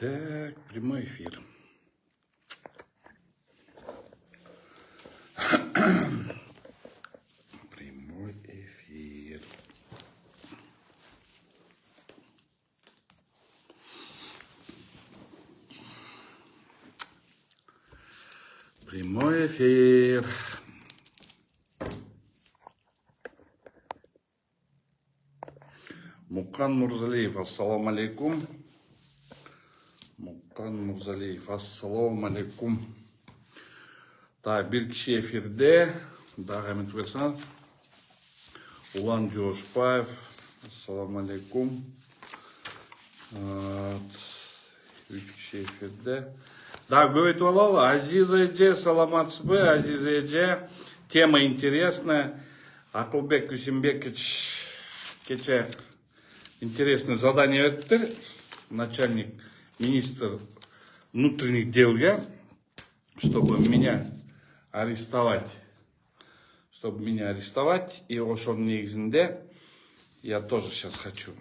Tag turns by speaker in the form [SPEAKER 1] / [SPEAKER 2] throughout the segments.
[SPEAKER 1] Так, прямой эфир. Прямой эфир. Прямой эфир. Мукан Мурзалиев, ассаламу алейкум. Мукан Мурзалиев, ассаламу алейкум. Так, bir kişi efirde. Daha rahmet versen. Ulan Coşbaev, aссаламу алейкум. Üç kişi efirde. Да, говорит Валала, Азиза Эдже, саламатсбы, Азиза Эдже. Тема интересная. Акылбек Кусимбекович, кече интересное задание верді. Начальник, министр внутренних дел, чтобы меня арестовать. И ошон негізінде я тоже сейчас хочу,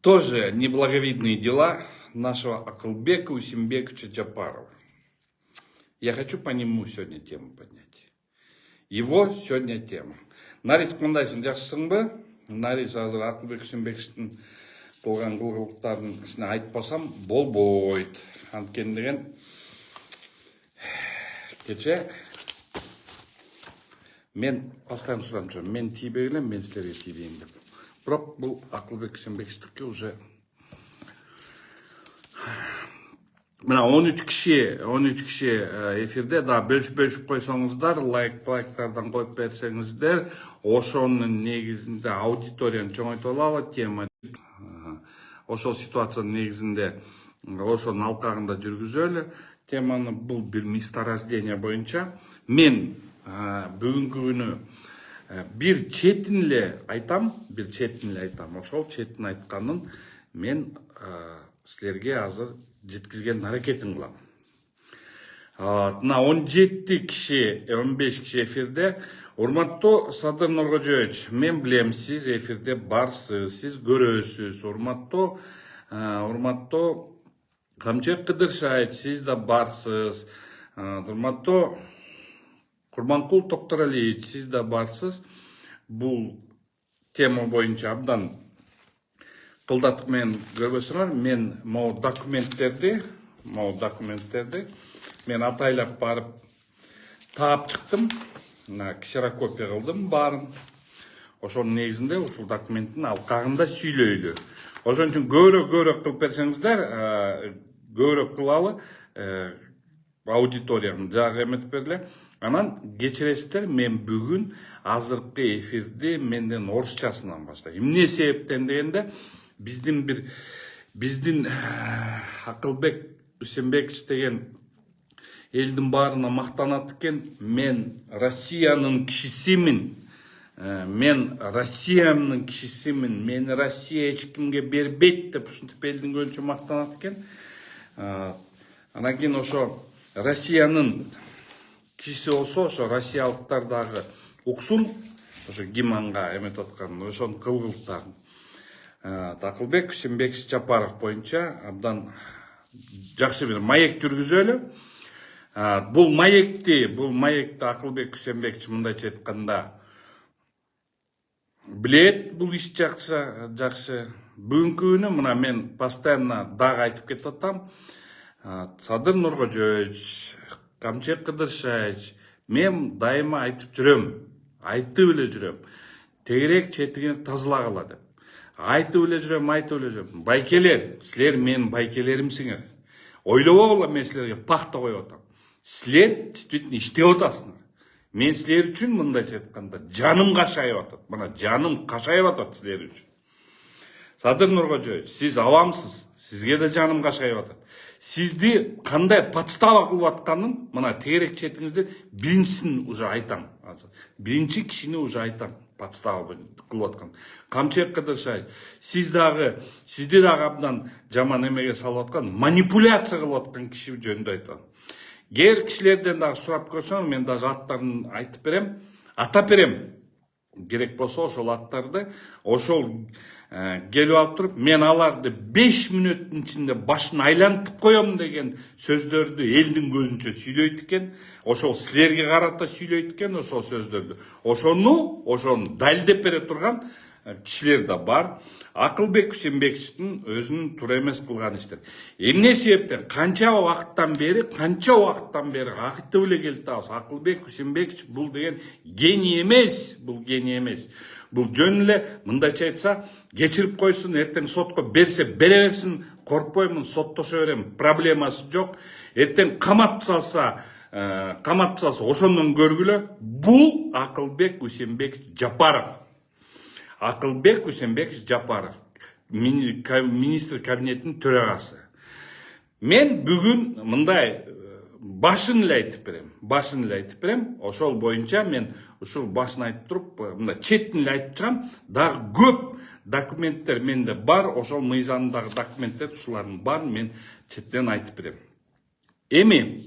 [SPEAKER 1] тоже неблаговидные дела нашего Акылбека Усимбековича Джапарова. Я хочу по нему сегодня тему поднять. Его сегодня тема. Нарис қандайсың, жақсысың ба? Нарис азыр Акылбек Усимбековичтің болған қылықтарын кісіне айтпасам болбойт. Анткендеген кече мен постоянно сұранып жүрмін. Мен тибегілем, мен сілерге тибейін деп. Бірақ бұл Акылбек Усимбековичтікі уже мына 13 киши эфирде, да, бөлүшүп койсоңуздар, лайктардан коюп берсеңиздер, ошонун негизинде аудиторияны чоңойто алалы, тема ошол ситуациянын негизинде ошонун алкагында жүргүзөлү. Теманы бул бир месторождение боюнча мен бүгүнкү күнү бир четин эле айтам. Ошол четин айтканын мен силерге азыр жеткизген аракетин кылам. Мына 17 киши, 15 киши эфирде. Урматтуу Садыр Нуркожоевич, мен билем, сиз эфирде барсыз, сиз көрөсүз. Урматтуу Камчек Кыдыршаевич, сиз да барсыз. Урматтуу Курманкул Токторалиевич, сиз да барсыз. Бул тема боюнча абдан кылдатып мен көрбөсүңөр. Мен могу документтерди мен атайлап барып таап чыктым. Ксерокопия кылдым баарын. Ошонун негизинде ушул документтин алкагында сүйлөйлү. Ошон үчүн көбүрөөк кылып берсеңиздер, көбүрөөк кылалы, аудиторияны жагы эметип бергиле. Анан кечиресиздер, мен бүгүн азыркы эфирди менден орусчасынан баштайм. Эмне себептен дегенде, биздин Акылбек Усимбекович деген элдин баарына мактанат экен. Мен Россиянын кишисимин. Мени Россия эч кимге бербейт деп ушинтип элдин көзүнчө мактанат экен. Анан кийин ошо Россиянын кишиси болсо, ошо россиялыктар дагы уксун, ошо Гиманга эметип аткан ошонун кылгылыктарын. Акылбек Усимбекович Жапаров боюнча абдан жакшы бир маек жүргүзөлү. Бул маекти Акылбек Усимбекович мындайча айтканда билет, бул иш жакшы. Бүгүнкү күнү мына мен постоянно дагы айтып кетип атам. Садыр Нуркожоевич, Камчек Кыдыршаевич, мен дайыма айтып эле жүрөм. Тегерек четигине тазалагыла деп. Айтып эле жүрөм. Байкелер, силер менин байкелеримсиңер. Ойлобогула, мен силерге пахта коюп атам. Силер действительно иштеп атасыңар. Мен силер үчүн мындайча айтканда жаным кашайып атат. Мына жаным кашайып атат силер үчүн. Садыр Нуркожоевич, сиз авамсыз. Сизге да жаным кашайып атат. Сизди кандай подстава кылып атканын мына тегерек четиңизде биринчисин уже айтам. Биринчи кишини уже айтам. Подстава кылып аткан. Камчек Кыдыршаевич, сизди дагы абдан жаман эмеге салып аткан, манипуляция кылып аткан киши жөнүндө айтам. Кээ кишилерден дагы сурап көрсөң, мен даже аттарын айтып берем, атап берем. керек болса ошол аттарды ошол келип алып туруп мен аларды 5 мүнөттүн ичинде башын айлантып коем деген сөздөрдү элдин көзүнчө сүйлөйт экен. Ошол силерге карата сүйлөйт экен ошол сөздөрдү. Ошону далилдеп бере турган кишилер да бар. Акылбек Күйсөнбековичтин өзүнүн туура эмес кылган иштер. Эмне себептен канча убакыттан бери айтып эле келатабыз. Акылбек Күйсөнбекович бул деген гений эмес, Бул жөн эле мындайча айтса, кечирип койсун, эртең сотко берсе бере берсин, коркпоймун, соттошо берем, проблемасы жок. Эртең камап салса ошондон көргүлө. Бул Акылбек Күйсөнбекович Жапаров, министр кабинетинин төрагасы. Мен бүгүн мындай башын эле айтып берем. Ошол боюнча мен ушул башын айтып туруп, мындай четтин эле айтып чыгам. Дагы көп документтер менде бар, ошол мыйзамдагы документтер ушулардын баарын мен четтен айтып берем. Эми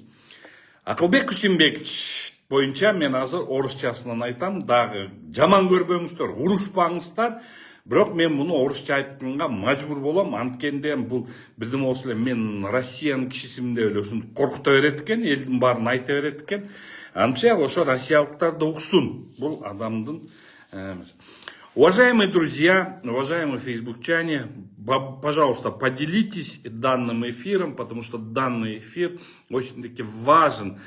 [SPEAKER 1] Акылбек Күйсөнбекович боюнча мен азыр орусчасынан айтам. Дагы жаман көрбөңүздөр, урушпаңыздар. Бирок мен муну орусча айтканга мажбур болом. Анткенде бул бирдеме болсо эле мен Россиянын кишисимин деп эле ушинтип коркута берет экен, элдин баарын айта берет экен. Антса ошо россиялыктар да уксун бул адамдын. Уважаемые друзья, уважаемые фейсбукчане, пожалуйста, поделитесь данным эфиром, потому что данный эфир очень-таки важен.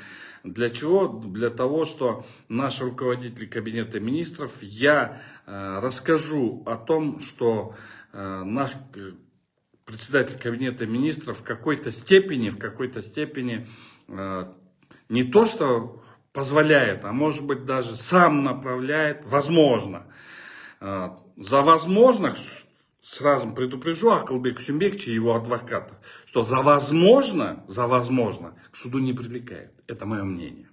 [SPEAKER 1] Для чего? Для того, что наш руководитель кабинета министров, я расскажу о том, что наш председатель кабинета министров в какой-то степени не то что позволяет, а может быть даже сам направляет, возможно. За возможных, сразу предупрежу Акылбека Күйсөнбековича и его адвоката, что за возможно к суду не привлекает. Это мое мнение.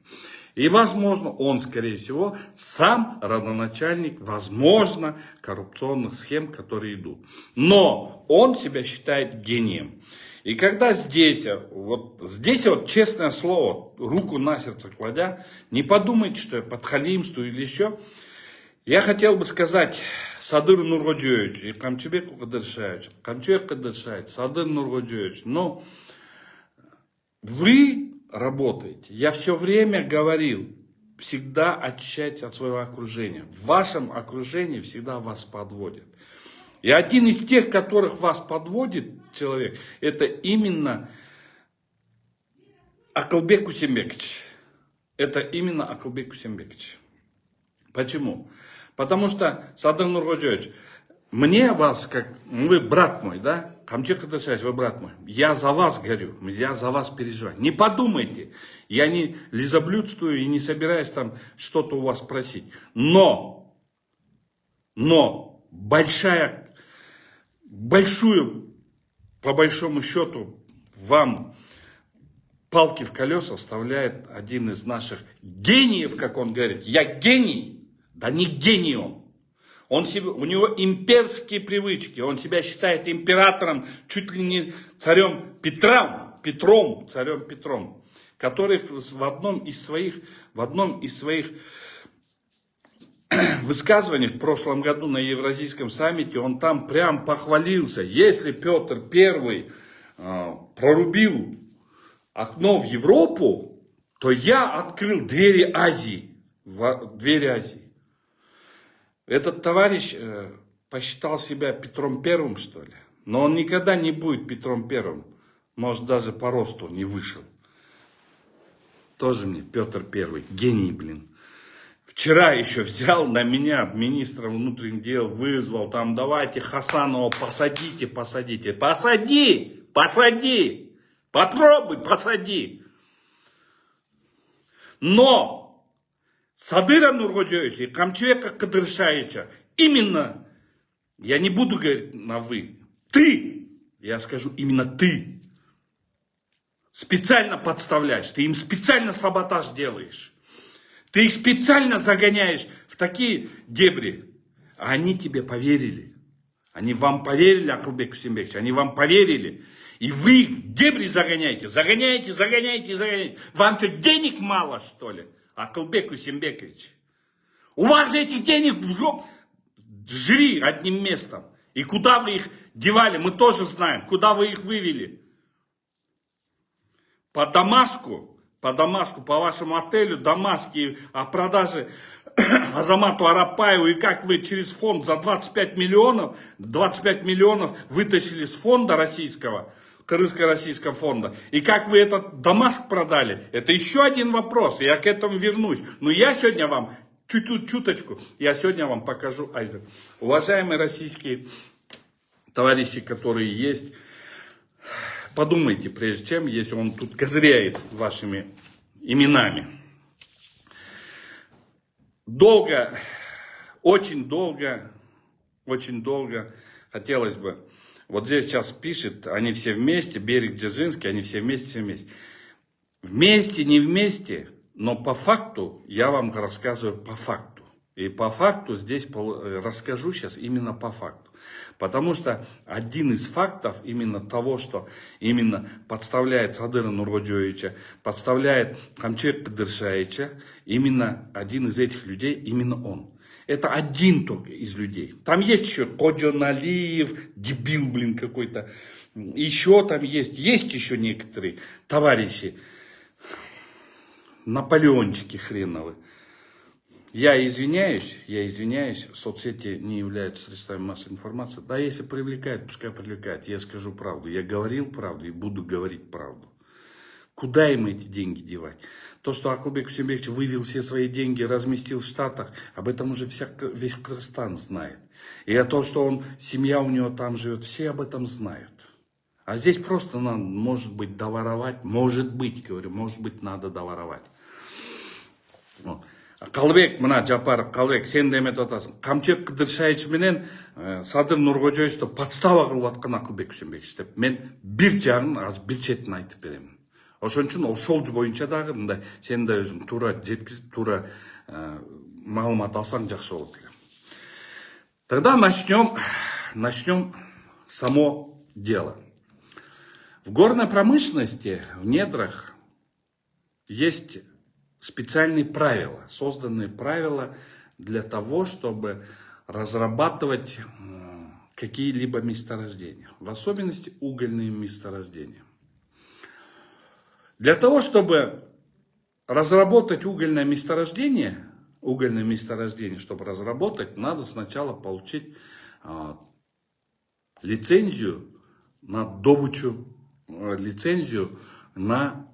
[SPEAKER 1] И возможно, он, скорее всего, сам родоначальник, возможно, коррупционных схем, которые идут. Но он себя считает гением. И когда здесь, честное слово, руку на сердце кладя, не подумайте, что я подхалимствую или еще. Я хотел бы сказать Садыру Нуркожоевичу и Камчыбеку Кыдыршаевичу, Садыр Нуркожоевич, но вы работаете. Я все время говорил, всегда очищайтесь от своего окружения. В вашем окружении всегда вас подводят. И один из тех, которых вас подводит человек, это именно Акылбек Күйсөнбекович. Почему? Потому что, Садыр Нуркожоевич, мне вас, как вы брат мой, да? Камчек Кыдыршаевич, вы брат мой. Я за вас горю, я за вас переживаю. Не подумайте, я не лизоблюдствую и не собираюсь там что-то у вас просить. Но большую, по большому счету, вам палки в колеса вставляет один из наших гениев, как он говорит. Я гений. Да не гений он. У него имперские привычки. Он себя считает императором, чуть ли не царем Петром, который в одном из своих высказываний в прошлом году на Евразийском саммите, он там прям похвалился. Если Петр I прорубил окно в Европу, то я открыл двери Азии. Этот товарищ посчитал себя Петром I, что ли. Но он никогда не будет Петром I. Может, даже по росту не вышел. Тоже мне Петр I. Гений, блин. Вчера еще взял на меня министра внутренних дел, вызвал. Там давайте Хасанова посадите. Посади! Попробуй, посади. Но Садыра Нуркожоевича и Камчыбека Кыдыршаевича именно, я не буду говорить на вы, я скажу именно ты, специально подставляешь, ты им специально саботаж делаешь, ты их специально загоняешь в такие дебри, а они тебе поверили. Они вам поверили, Акылбек Күйсөнбекович, они вам поверили. И вы их в дебри загоняете. Вам что, денег мало, что ли? Акылбек Күйсөнбекович. У вас же этих денег в жопу. Жри одним местом. И куда вы их девали, мы тоже знаем. Куда вы их вывели? По Дамаску, по вашему отелю, Дамаске, о продаже Азамату Арапаеву, и как вы через фонд за 25 миллионов вытащили с фонда российского, Крымско-российского фонда, и как вы этот Дамаск продали, это еще один вопрос, я к этому вернусь. Но я сегодня вам, чуточку, я сегодня вам покажу, уважаемые российские товарищи, которые есть, подумайте, прежде чем, если он тут козыряет вашими именами. Очень долго хотелось бы, вот здесь сейчас пишет, они все вместе, Берег Дзержинский, они все вместе. Вместе, не вместе, но по факту, я вам рассказываю по факту. И по факту здесь расскажу сейчас именно по факту. Потому что один из фактов именно того, что именно подставляет Садыра Нургоджоевича, подставляет Камчек Кадыршаевича, именно один из этих людей, именно он. Это один только из людей. Там есть еще Коджон Алиев, дебил, блин, какой-то. Еще там есть еще некоторые товарищи, Наполеончики хреновы. Я извиняюсь, соцсети не являются средствами массовой информации. Да, если привлекает, пускай привлекает, я скажу правду. Я говорил правду и буду говорить правду. Куда им эти деньги девать? То, что Акылбек Кусембекович вывел все свои деньги, разместил в Штатах, об этом уже весь Кыргызстан знает. И то, что семья у него там живет, все об этом знают. А здесь просто надо, может быть, доворовать, может быть, надо доворовать. Вот. Қалыбек, мына Жапаров, Қалыбек, сен деметіп атасың. Камчек Кыдыршаевич менен Садыр Нургожоевичті подстава кылып аткан Акылбек Кусембекович деп. Мен бир жағын, аз бир четин айтып беремин. Ошон үчүн ошол боюнча дагы мындай сен да өзүң туура жеткизип, туура маалымат алсаң жакшы болот эле. Тогда начнем само дело. В горной промышленности, в недрах, есть специальные правила, созданные правила для того, чтобы разрабатывать какие-либо месторождения, в особенности угольные месторождения. Для того, чтобы разработать угольное месторождение, чтобы разработать, надо сначала получить лицензию на добычу, лицензию на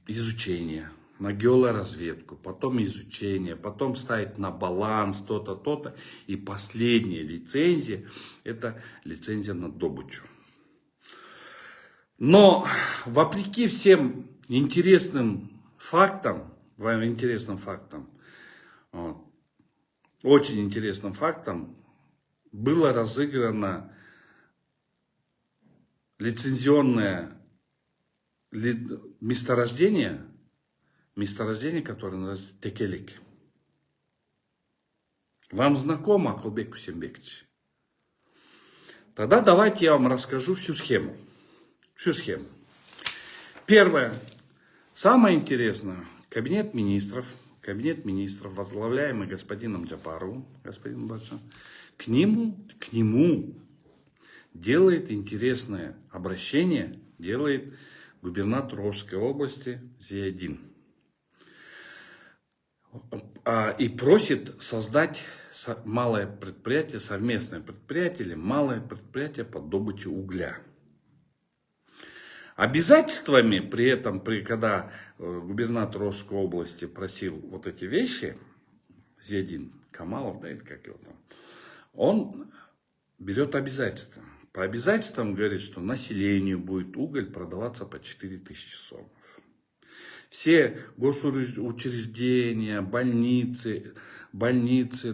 [SPEAKER 1] изучение, на геолоразведку, потом изучение, потом ставить на баланс то-то, то-то. И последняя лицензия, это лицензия на добычу. Но вопреки всем интересным фактам, очень интересным фактам, было разыграно лицензионное месторождение, которое называется Текелик. Вам знакомо, Акылбек Кусембекович? Тогда давайте я вам расскажу всю схему. Первое. Самое интересное. Кабинет министров, возглавляемый господином Джапаровым, к нему делает интересное обращение, делает губернатор Ошской области Зиядин. И просит создать малое предприятие, совместное предприятие или малое предприятие по добыче угля. Обязательствами при этом, когда губернатор Ошской области просил вот эти вещи, Зиядин Камалов, да, или как его там, он берет обязательства. По обязательствам говорит, что населению будет уголь продаваться по 4000 сомов. Все госучреждения, больницы,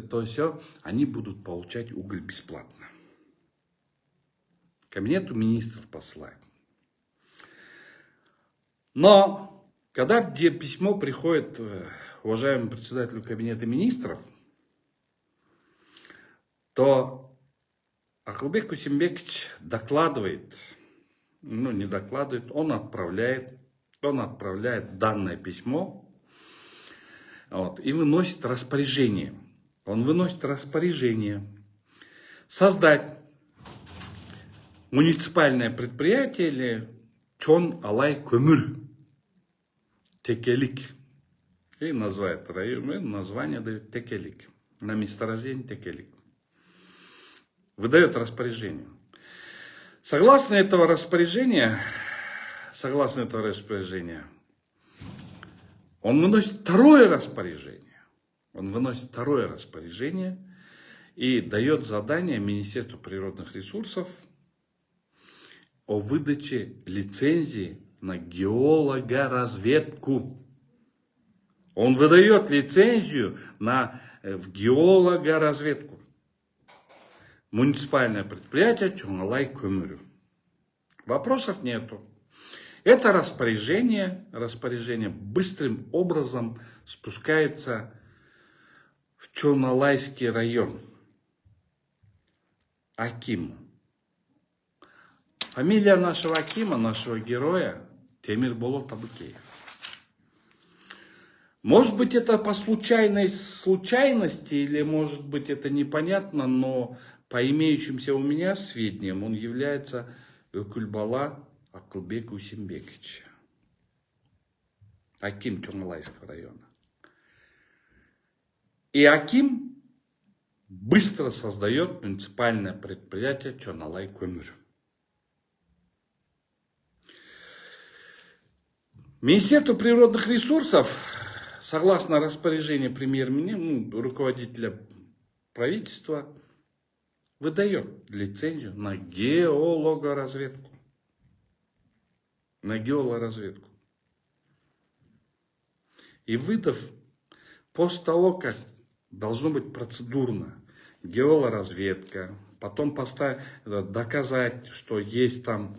[SPEAKER 1] то все, они будут получать уголь бесплатно. Кабинету министров посылают. Но, когда письмо приходит уважаемому председателю кабинета министров, то Акылбек Кусембекович докладывает, он отправляет данное письмо Вот, и выносит распоряжение. Он выносит распоряжение создать муниципальное предприятие или Чон Алай Көмір Текелик. И называет район, название дает Текелик. На месторождение Текелик. Выдает распоряжение. Согласно этого распоряжения, он выносит второе распоряжение и дает задание Министерству природных ресурсов о выдаче лицензии на геологоразведку. Он выдает лицензию на геологоразведку. Муниципальное предприятие Чон Алай Көмір. Вопросов нету. Это распоряжение быстрым образом спускается в Чоналайский район. Аким. Фамилия нашего Акима, нашего героя, Темирболот Табыкеев. Может быть, это по случайности, или может быть, это непонятно, но по имеющимся у меня сведениям он является Өкүлбала Акылбек Усимбекович. Аким Чоналайского района. И Аким быстро создает муниципальное предприятие Чон Алай Көмір. Министерство природных ресурсов, согласно распоряжению премьер-министра, руководителя правительства, выдает лицензию на геологоразведку. И выдав, после того, как должно быть процедурно геологоразведка, потом доказать, что есть там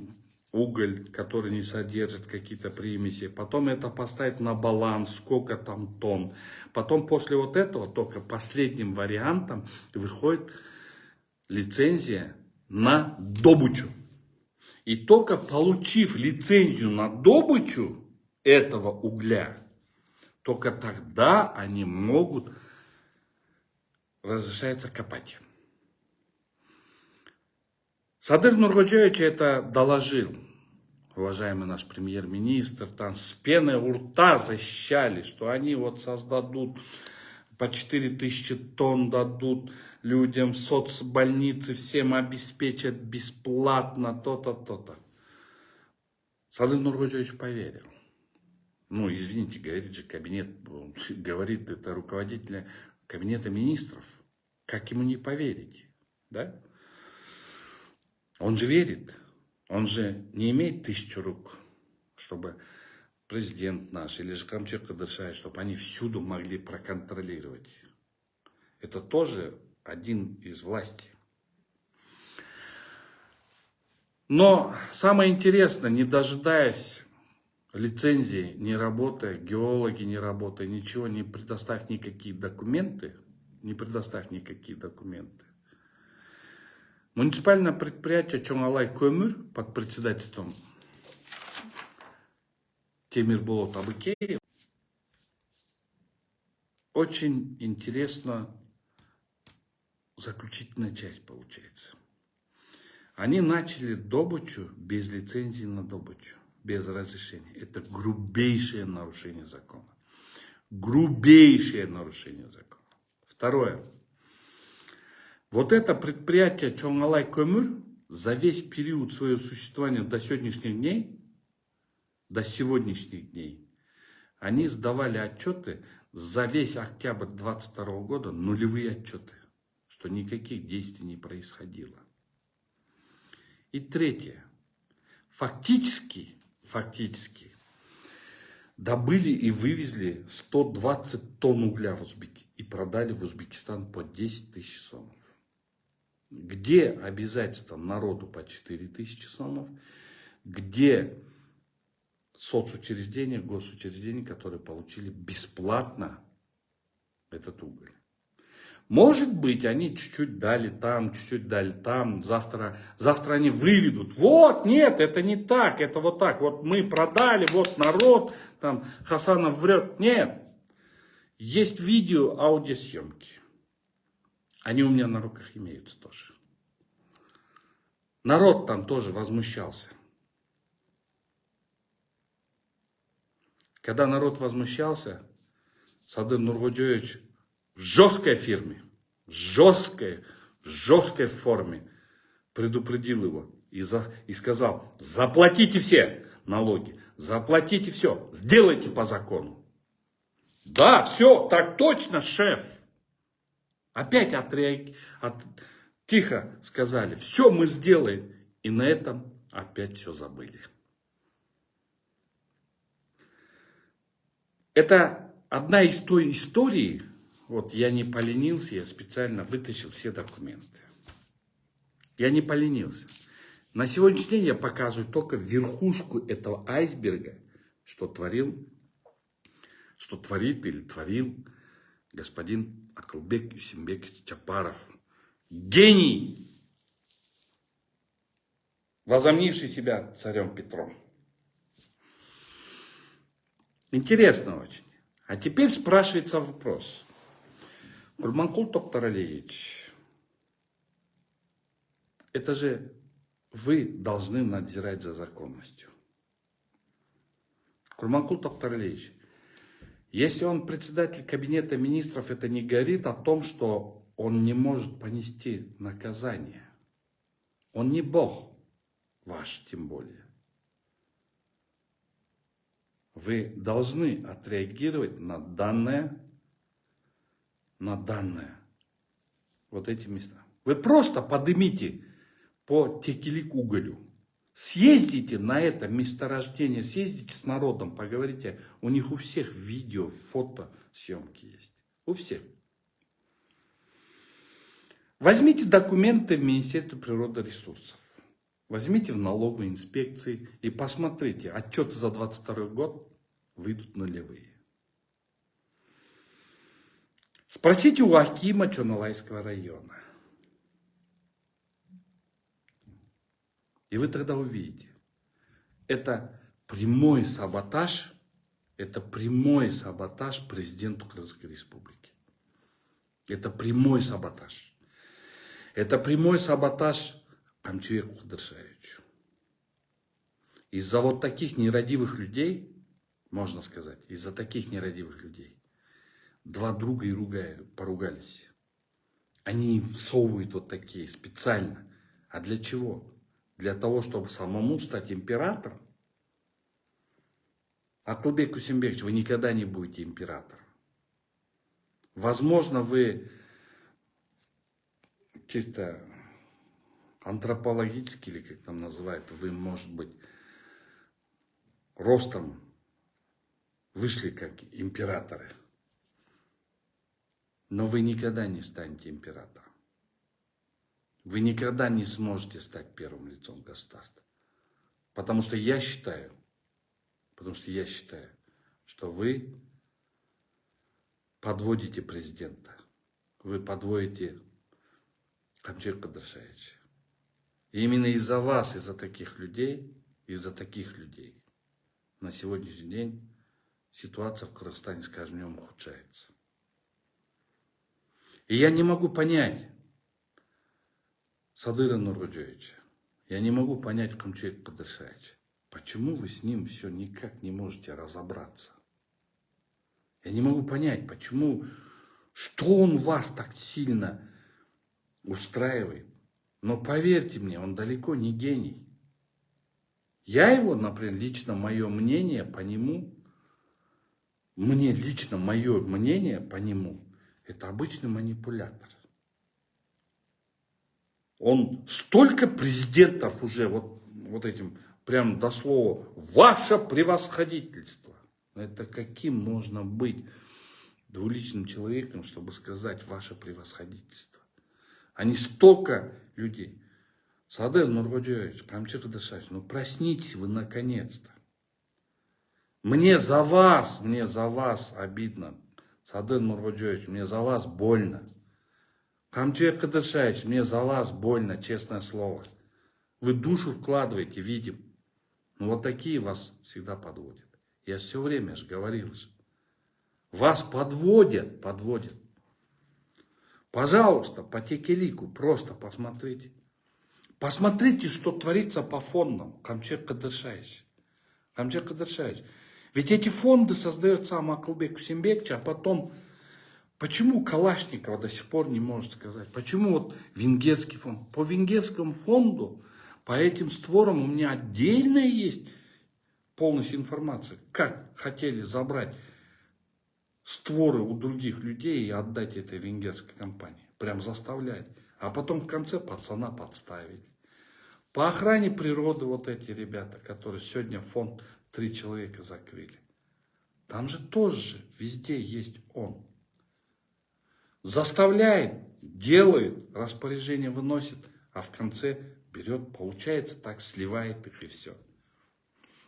[SPEAKER 1] уголь, который не содержит какие-то примеси, потом это поставить на баланс, сколько там тонн. Потом после вот этого только последним вариантом выходит лицензия на добычу. И только получив лицензию на добычу этого угля, только тогда они могут, разрешается копать. Садыр Нуркожоевич это доложил, уважаемый наш премьер-министр, там с пеной у рта защищали, что они вот создадут по 4000 тонн, дадут людям в соцбольнице, всем обеспечат бесплатно, то-то, то-то. Садыр Нуркожоевич поверил. Ну, извините, говорит же говорит это руководитель кабинета министров. Как ему не поверить, да? Он же верит, он же не имеет 1000 рук, чтобы президент наш или же Камчек Кадыршай, чтобы они всюду могли проконтролировать. Это тоже один из власти. Но самое интересное, не дожидаясь лицензии, не работая, геологи не работая, ничего, не предоставив никакие документы, муниципальное предприятие Чон Алай Көмір под председательством Темирболот Табыкеев очень интересно заключительная часть получается. Они начали добычу без лицензии на добычу, без разрешения. Это грубейшее нарушение закона. Второе. Вот это предприятие Чон Алай Көмір за весь период своего существования до сегодняшних дней, они сдавали отчеты за весь октябрь 2022 года, нулевые отчеты, что никаких действий не происходило. И третье. Фактически добыли и вывезли 120 тонн угля в Узбекистан и продали в Узбекистан по 10 000 сомов. Где обязательства народу по 4000 сомов? Где соцучреждения, госучреждения, которые получили бесплатно этот уголь? Может быть, они чуть-чуть дали там, завтра они выведут. Вот, нет, это не так, это вот так. Вот мы продали, вот народ, там Хасанов врет. Нет. Есть видео, аудиосъемки. Они у меня на руках имеются тоже. Народ там тоже возмущался. Когда народ возмущался, Садыр Нуркожоевич в жесткой форме предупредил его и сказал: заплатите все налоги, заплатите все, сделайте по закону. Да, все, так точно, шеф. Опять тихо сказали: все мы сделаем. И на этом опять все забыли. Это одна из той истории. Вот я не поленился, я специально вытащил все документы. Я не поленился. На сегодняшний день я показываю только верхушку этого айсберга, что творит или творил господин Акылбек Усенбекович Чапаров. Гений, возомнивший себя царем Петром. Интересно очень. А теперь спрашивается вопрос. Курманкул Токтаралиевич, это же вы должны надзирать за законностью. Курманкул Токтаралиевич, если он председатель кабинета министров, это не говорит о том, что он не может понести наказание. Он не Бог ваш, тем более. Вы должны отреагировать на данное вот эти места. Вы просто поднимите по Текелик-Уголю. Съездите на это месторождение, съездите с народом, поговорите. У них у всех видео, фото, съемки есть. У всех. Возьмите документы в Министерстве природных ресурсов. Возьмите в налоговой инспекции и посмотрите. Отчеты за 2022 год выйдут нулевые. Спросите у акима Чоналайского района. И вы тогда увидите. Это прямой саботаж президенту Крымской Республики. Это прямой саботаж. Это прямой саботаж Камчуеку Кадыршаевичу. Из-за вот таких нерадивых людей, можно сказать, из-за таких нерадивых людей, два друга и поругались. Они всовывают вот такие специально. А для чего? Для того, чтобы самому стать императором. Акылбек Усенбекович, вы никогда не будете императором. Возможно, вы чисто антропологически, или как там называют, вы, может быть, ростом вышли как императоры. Но вы никогда не станете императором. Вы никогда не сможете стать первым лицом государства. Потому что я считаю, что вы подводите президента. Вы подводите Камчуека Кадыршаевича. И именно из-за вас, из-за таких людей, на сегодняшний день ситуация в Кыргызстане с каждым днем ухудшается. И я не могу понять Садыра Нуркожоевича, я не могу понять Камчуека Кадыршаевича, почему вы с ним все никак не можете разобраться. Я не могу понять, почему, что он вас так сильно устраивает. Но поверьте мне, он далеко не гений. Я его, например, лично мое мнение по нему, это обычный манипулятор. Он столько президентов уже вот этим, прям до слова, ваше превосходительство. Это каким можно быть двуличным человеком, чтобы сказать ваше превосходительство? Они столько людей. Садыр Нуркожоевич, Камчуек Кадыршаевич, ну проснитесь вы наконец-то. Мне за вас обидно. Садыр Нуркожоевич, мне за вас больно. Камчуек Кадыршаевич, мне за вас больно, честное слово. Вы душу вкладываете, видим. Но вот такие вас всегда подводят. Я все время же говорил. Вас подводят. Пожалуйста, по Текелику просто посмотрите. Посмотрите, что творится по фондам Камчек Кадыршаевич. Ведь эти фонды создает сам Акылбек Кусембекович, а потом, почему Калашникова до сих пор не может сказать? Почему вот венгерский фонд? По венгерскому фонду, по этим створам у меня отдельно есть полностью информация, как хотели забрать створы у других людей и отдать этой венгерской компании. Прям заставлять. А потом в конце пацана подставить. По охране природы вот эти ребята, которые сегодня фонд 3 человека закрыли. Там же тоже везде есть он. Заставляет, делает, распоряжение выносит, а в конце берет, получается так, сливает их и все.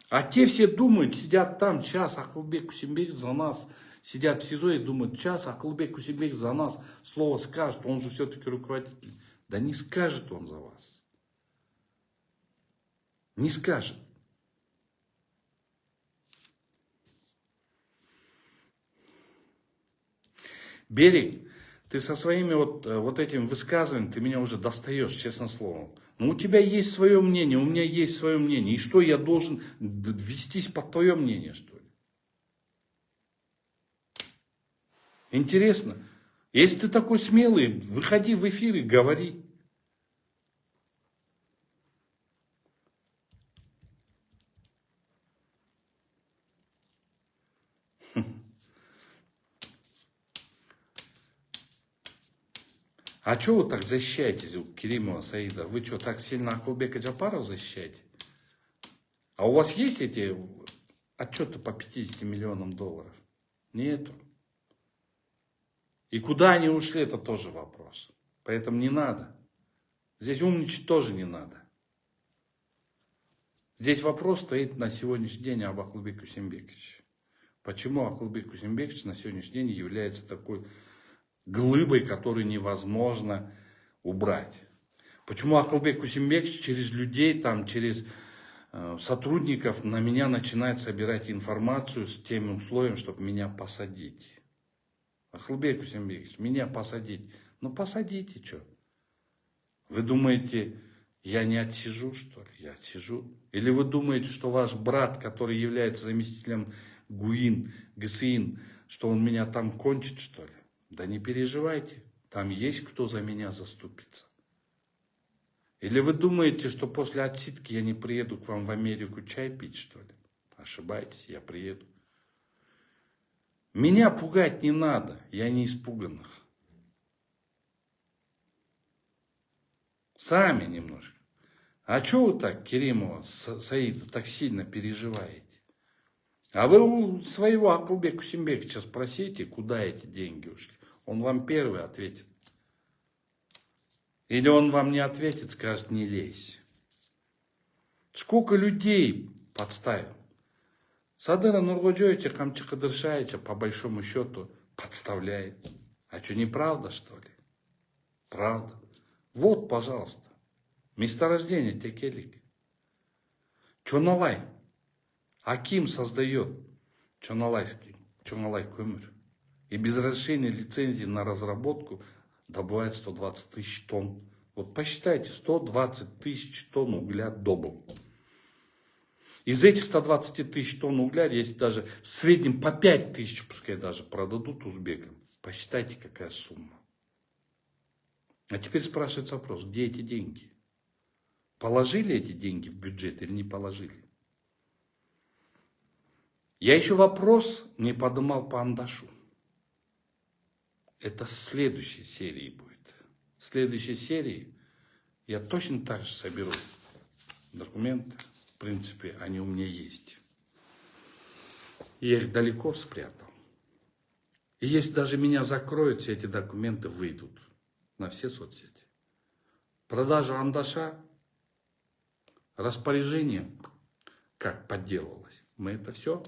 [SPEAKER 1] А те все думают, сидят там, час Акылбек Кусембекович за нас, сидят в СИЗО и думают, час Акылбек Кусембекович за нас слово скажет, он же все-таки руководитель. Да не скажет он за вас. Не скажет. Берег, ты со своими вот этим высказыванием, ты меня уже достаешь, честно слово. Но у тебя есть свое мнение, у меня есть свое мнение. И что, я должен вестись под твое мнение, что ли? Интересно. Если ты такой смелый, выходи в эфир и говори. А что вы так защищаетесь у Керимова Саида? Вы что, так сильно Акылбека Джапарова защищаете? А у вас есть эти отчеты по 50 миллионам долларов? Нету. И куда они ушли, это тоже вопрос. Поэтому не надо. Здесь умничать тоже не надо. Здесь вопрос стоит на сегодняшний день об Акылбеке Кусембековиче. Почему Акылбек Кусембекович на сегодняшний день является такой глыбой, которую невозможно убрать? Почему Акылбек Кусембекович через людей, там, через сотрудников на меня начинает собирать информацию с тем условием, чтобы меня посадить? Акылбек Кусембекович, меня посадить. Ну посадите, что? Вы думаете, я не отсижу, что ли? Я отсижу. Или вы думаете, что ваш брат, который является заместителем ГСИН, что он меня там кончит, что ли? Да не переживайте, там есть кто за меня заступится. Или вы думаете, что после отсидки я не приеду к вам в Америку чай пить, что ли? Ошибаетесь, я приеду. Меня пугать не надо, я не испуганных. Сами немножко. А что вы так, Керимова Саида, так сильно переживаете? А вы у своего Акылбека Кусембековича спросите, куда эти деньги ушли. Он вам первый ответит. Или он вам не ответит, скажет, не лезь. Сколько людей подставил? Садыра Нуркоджоевича, Камчек Кадыршаевича, по большому счету, подставляет. А что, неправда, что ли? Правда. Вот, пожалуйста, месторождение Текелик. Чоналай. Аким создает Чоналай көмір. И без разрешения лицензии на разработку добывает 120 тысяч тонн. Вот посчитайте, 120 тысяч тонн угля добыл. Из этих 120 тысяч тонн угля, если даже в среднем по 5 тысяч, пускай даже продадут узбекам, посчитайте, какая сумма. А теперь спрашивается вопрос, где эти деньги? Положили эти деньги в бюджет или не положили? Я еще вопрос не поднимал по Андашу. Это в следующей серии будет. В следующей серии я точно так же соберу документы. В принципе, они у меня есть. Я их далеко спрятал. И если даже меня закроют, все эти документы выйдут на все соцсети. Продажа Андаша, распоряжение, как подделывалось. Мы это все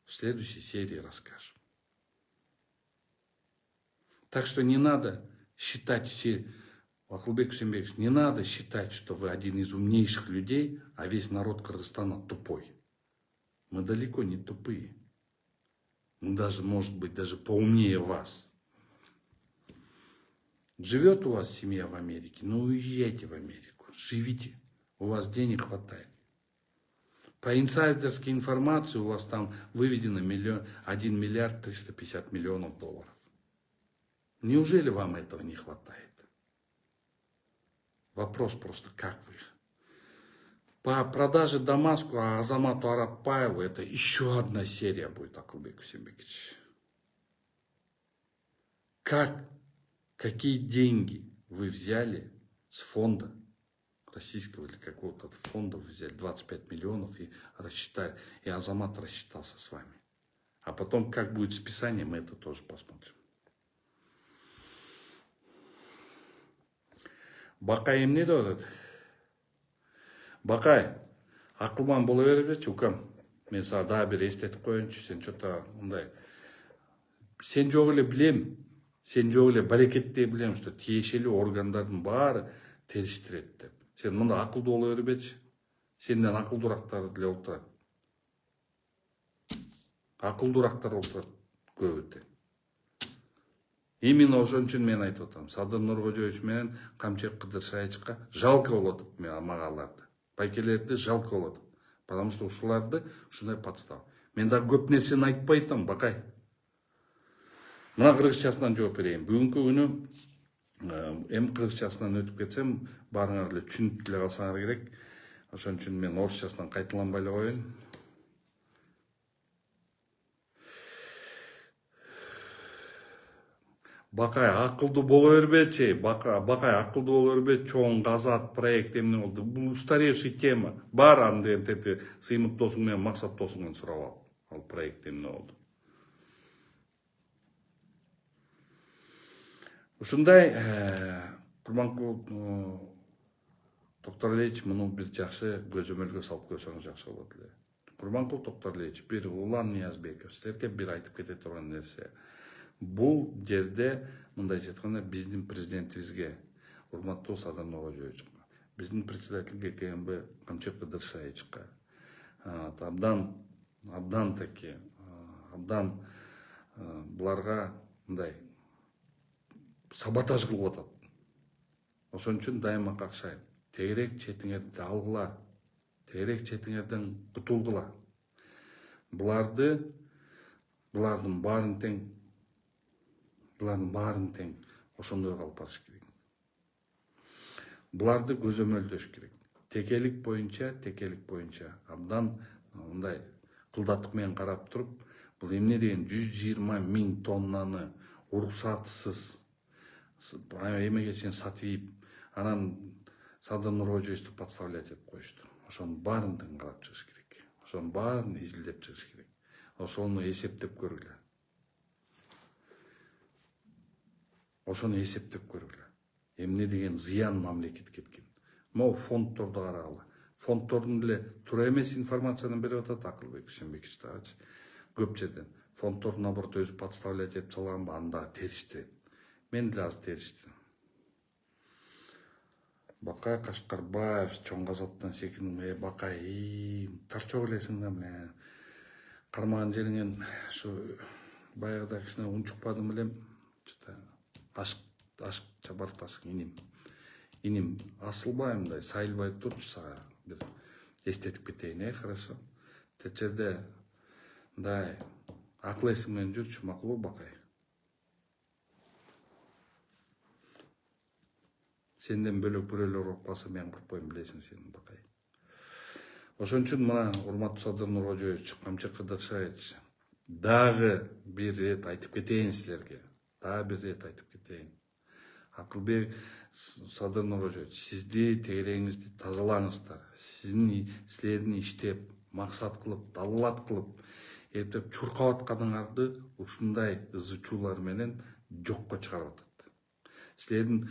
[SPEAKER 1] в следующей серии расскажем. Так что не надо считать все, Акылбек Кусембекович, не надо считать, что вы один из умнейших людей, а весь народ Кыргызстана тупой. Мы далеко не тупые. даже, может быть, даже поумнее вас. Живет у вас семья в Америке, ну уезжайте в Америку, живите, у вас денег хватает. По инсайдерской информации у вас там выведено 1 миллиард 350 миллионов долларов. Неужели вам этого не хватает? Вопрос просто, как вы их? По продаже Дамаску Азамату Арапбаеву это еще одна серия будет, Акылбек Усенбекович. Какие деньги вы взяли с фонда российского или какого-то фонда, вы взяли 25 миллионов и рассчитали, и Азамат рассчитался с вами. А потом, как будет списание, мы это тоже посмотрим. Бакай эмне деп атат? Бакай, акылман боло бербечи, укам. Мен сага дагы бир эстетип коеюнчу, сен что-то мындай. Сен жок эле билем, сен жок эле барекетте билем, что тиешелүү органдардын баары териштирет деп. Сен мында акылдуу боло бербечи. Сенден акылдуурактар деле отурат. Акылдуурактар отурат көбү тең. Именно ошон үчүн мен айтып атам, Садыр Нуркожоевич менен Камчек Кыдыршаевичка жалко болот мага аларды. Байкелерди жалко болот. Потому что ушуларды ушундай подстава. Мен дагы көп нерсени айтпай атам, Бакай. Мына кыргызчасынан жооп берейин. Бүгүнкү күнү эми кыргызчасынан өтүп кетсем, баарыңар эле түшүнүп деле калсаңар керек. Ошон үчүн мен орусчасынан кайталанбай эле коеюн. Бакай акылдуу боло бербечи, Бакай акылдуу боло бербечи, чоң газат проект эмне болду. Бул устаревший тема. Бар анда энтети Сыймык досуң менен Максат досуңдан сурап ал проект эмне болду. Ушундай курманкул Токторалиевич муну бир жакшы көзөмөлгө салып көрсөңүз жакшы болот эле. Курманкул Токторалиевич, бир Улан Ниязбеков силерге бир айтып кете турган нерсе. Бул жерде мындайча айтканда биздин президентибизге, урматтуу Садыр Нуркожоевичке, биздин председателге КМБ Камчек Кыдыршаевичке абдан буларга мындай саботаж кылып атат. Ошон үчүн дайыма какшайм. Тегерек четиңерди алгыла, тегерек четиңерден кутулгула. Булардын баарын тең ошондой калып барыш керек. Буларды көзөмөлдөш керек. Текелик боюнча абдан мындай кылдаттык менен карап туруп, бул эмне деген 120 000 тоннаны уруксатсыз эмеге чейин сатып ийип, анан Садыр Нуркожоевичти подставлять этип коюшту. Ошонун баарын тең карап чыгыш керек. Ошонун баарын изилдеп чыгыш керек. Ошону эсептеп көргүлө. Эмне деген зыян мамлекетке кеткен. Могу фонддорду карагыла. Фонддордун деле туура эмес информацияны берип атат Акылбек Усенбекович дагычы. Көп жерден фонддор наоборот өзү подставлять этип салганбы, анда териштирет. Мен деле аз териштирем. Бакай Кашкарбаев чоң газаттан секиндим. Бакай, тарчок элесиң да мына кармаган жериңен ушу баягыда кичине унчукпадым элем. Ашк чабартасың иним асылбай мындай сайылбай турчу сага бир эстетип кетейин, хорошо. Тет жерде мындай акыл эсиң менен жүрчү, макулбу Бакай? Сенден бөлөк бирөөлөр укпаса мен куркпойм, билесиң сен, Бакай. Ошон үчүн мына урматтуу Садыр Нуркожоевич, Камчек Кыдыршаевич, дагы бир ирет айтып кетейин силерге. Акылбек Садыр Нуркожоевич, сизди тегерегиңизди тазалаңыздар. Силердин иштеп, максат кылып, даллат кылып, эптеп чуркап атканыңарды ушундай ызы-чуулар менен жокко чыгарып атат. Силердин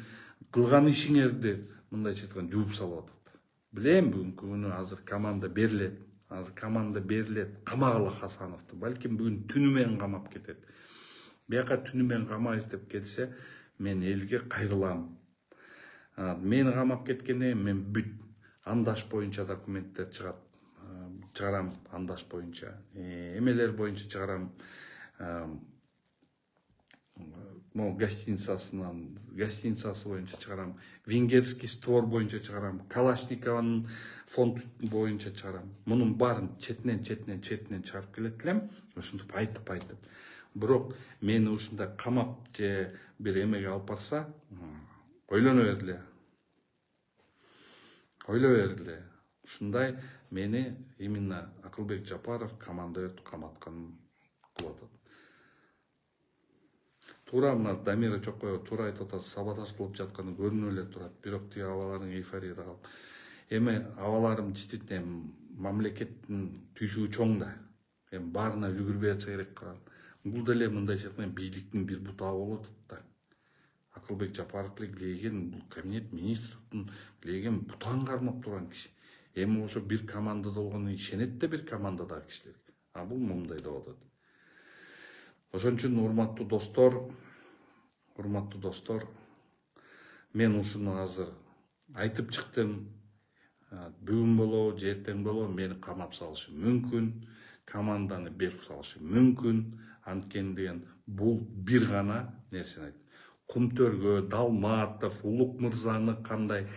[SPEAKER 1] кылган ишиңерди мындайча айтканда жууп салып атат. Билем, бүгүнкү күнү азыр команда берилет. Камагыла Хасановду. Балким бүгүн түнү менен камап кетет. Бияка түнү менен камайт деп келсе, мен элге кайрылам. Мени камап кеткенде мен бүт андаш боюнча документтер чыгарам, андаш боюнча, эмелер боюнча чыгарам, могу гостиницасы боюнча чыгарам, венгерский створ боюнча чыгарам, Калашникованын фонд боюнча чыгарам. Мунун баарын четинен чыгарып келет элем, ушинтип айтып. Бирок мени ушундай камап же бир эмеге алып барса, ойлоно бергиле. Ушундай мени именно Акылбек Жапаров командир каматканын кылып атат. Туура мына Дамира Чокоева туура айтып атат, саботаж кылып жатканы көрүнүп эле турат. Бирок тиги абаларың эйфорияда калып. Эми абаларым действительно мамлекеттин түйшүгү чоң да. Эми баарына үлгүрбөй атса керек калат. Бул деле мындай жерден бийликтин бир бутагы болуп атат да. Акылбек Жапаров глеген, бул кабинет министрдин глеген бутагын кармап турган киши. Эми ошо бир командада болгону ишенет да бир командадагы кишилер. А бул мындай деп атат. Ошон үчүн урматтуу достор, мен ушуну азыр айтып чыктым. Бүгүн болобу, же эртең болобу мени камап салышы мүмкүн, команданы берип салышы мүмкүн. Анткени деген бул бир гана нерсени айтты. Кумтөргө Далматов, Улук мырзаны кандай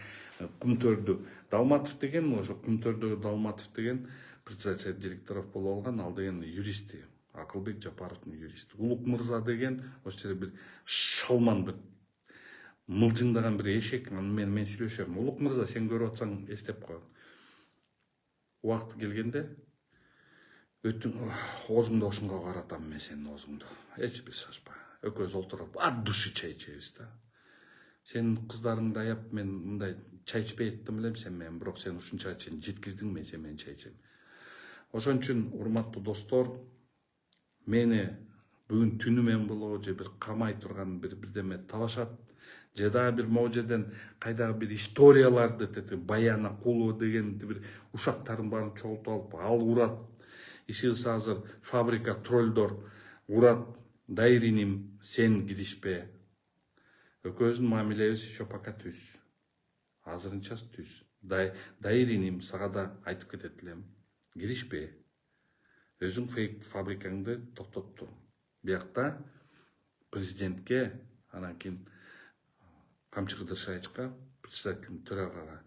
[SPEAKER 1] Кумтөрдү Далматов деген, ошо Кумтөрдөгү Далматов деген председатель директоров болуп алган, ал деген юристи. Акылбек Жапаровдун юристи. Улук мырза деген ошол жерде бир шалман, бир мылжыңдаган бир эшек. Мен сүйлөшөм. Улук мырза, сен көрүп атсаң эстеп кой. Убакыты келгенде оозуңду ошонго каратам мен сенин оозуңду. Эч бир шашпа. Экөөбүз отуруп от души чай ичебиз да. Сен кыздарыңды аяп мен мындай чай ичпей аттым элем сен менен, бирок сен ушунчага чейин жеткиздиң, мен сен менен чай ичем. Ошон үчүн урматтуу достор, мени бүгүн түнү менен болобу же бир камай турган бирдеме табашат, же дагы бир могу жерден кайдагы бир историяларды Баян Акулова деген бир ушактардын баарын чогултуп алып, ал урат. Ишибиз азыр фабрика троллдор урат. Дайриним, сен киришпе. Экөөбүздүн мамилебиз еще пока түз. Азырынча түз. Дайриним, сага да айтып кетет элем. Киришпе. Өзүң фабрикаңды токтотуп тур. Биякта президентке, анан кийин Камчы Кыдыршайычка, председатель төрагага,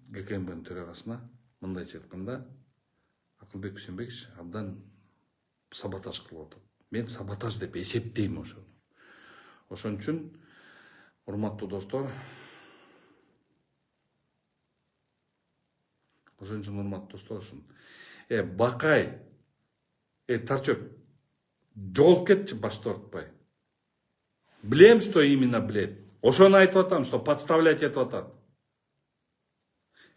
[SPEAKER 1] ГКМБнын төрагасына мындайча айтканда, Акылбек Үсөнбекович абдан саботаж кылып атат. Мен саботаж деп эсептейм ошону. Ошон үчүн урматтуу достор, Бакай, Тарчок, жолуп кетчи башты ортпай. Билем, что именно билет. Ошону айтып атам, что подставлять этип атат.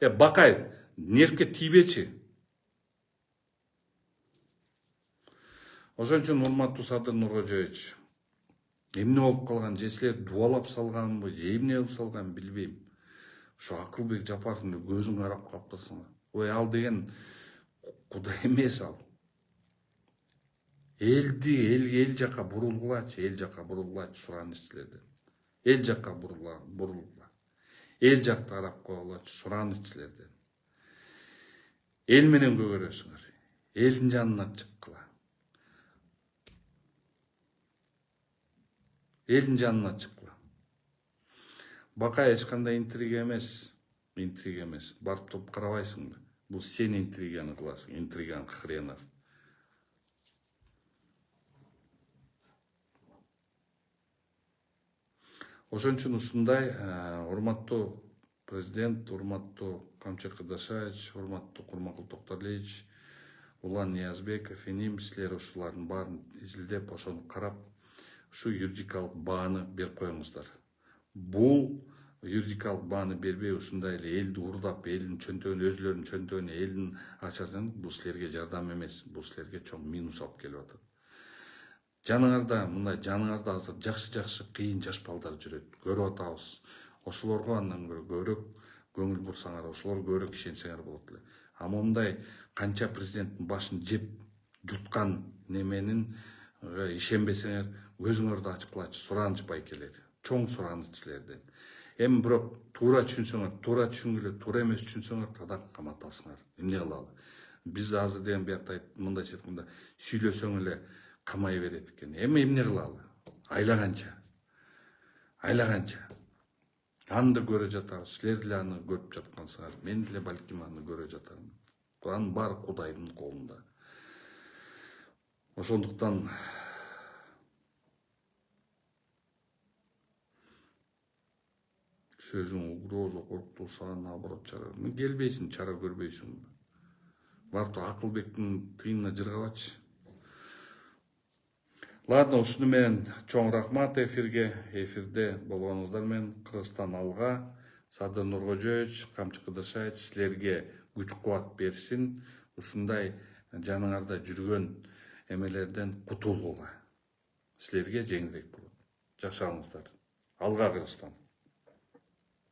[SPEAKER 1] Бакай, нервке тийбечи. Ошон үчүн урматтуу Садыр Нуркожоевич, эмне болуп калган, же силер дубалап салганбы, же эмне кылып салган билбейм. Ошо Акылбек Жапаровдун көзүн карап калыптырсыңар. Ой, ал деген кудай эмес ал. Эл жака бурулгулачы, сураныч силерден. Эл жака бурулгула. Эл жакты карап койгулачы, сураныч силерден. Эл менен көгөрөсүңөр. Элдин жанына чыккыла. Элдин жанына чыккыла. Бакай эч кандай интрига эмес. Барып туруп карабайсың да. Бул сен интриганы кыласың, интриган хренов. Ошон үчүн ушундай урматтуу президент, урматтуу Камчы Кыдыршайыч, урматтуу Курманкул Токторлиевич, Улан Ниязбеков, эним силер ушулардын баарын изилдеп, ошону карап, ушу юридикалык бааны берип коюңуздар. Бул юридикалык бааны бербей ушундай эле элди урдап, элдин чөнтөгүнө, өзүлөрүнүн чөнтөгүнө, элдин акчасын, бул силерге жардам эмес, бул силерге чоң минус алып келип атат. Жаныңарда азыр жакшы кыйын жаш балдар жүрөт, көрүп атабыз. Ошолорго андан көбүрөөк көңүл бурсаңар, ошолорго көбүрөөк ишенсеңер болот эле. А мондай канча президенттин башын жеп жуткан неменин ишенбесеңер, көзүңөрдү ачкылачы, суранычпай келет. Чоң сураныч силерден. Эми бирок туура түшүнсөңөр, туура түшүнгүлө, туура эмес түшүнсөңөр, тада каматасыңар. Эмне кылалы? Биз азыр деген биякта мындайча айтканда сүйлөсөң эле камай берет экен. Эми эмне кылалы? Айлаганча. Аны да көрө жатабыз. Силер деле аны көрүп жаткансыңар. Мен деле балким аны көрө жатам. Анын баары Кудайдын колунда. Ошондуктан сөзүң угроза, коркутуу сага наоборот чара. Келбейсиң, чара көрбөйсүң. Барты Акылбектин тыйынына жыргабачы. Ладно, ушуну менен чоң рахмат эфирде болгонуңуздар менен. Кыргызстан алга, Садыр Нуркожоевич, Камчы Кыдыршаевич силерге күч кубат берсин. Ушундай жаныңарда жүргөн эмелерден кутулууга. Силерге жеңилдик болот. Жакшы алыңыздар. Алга Кыргызстан.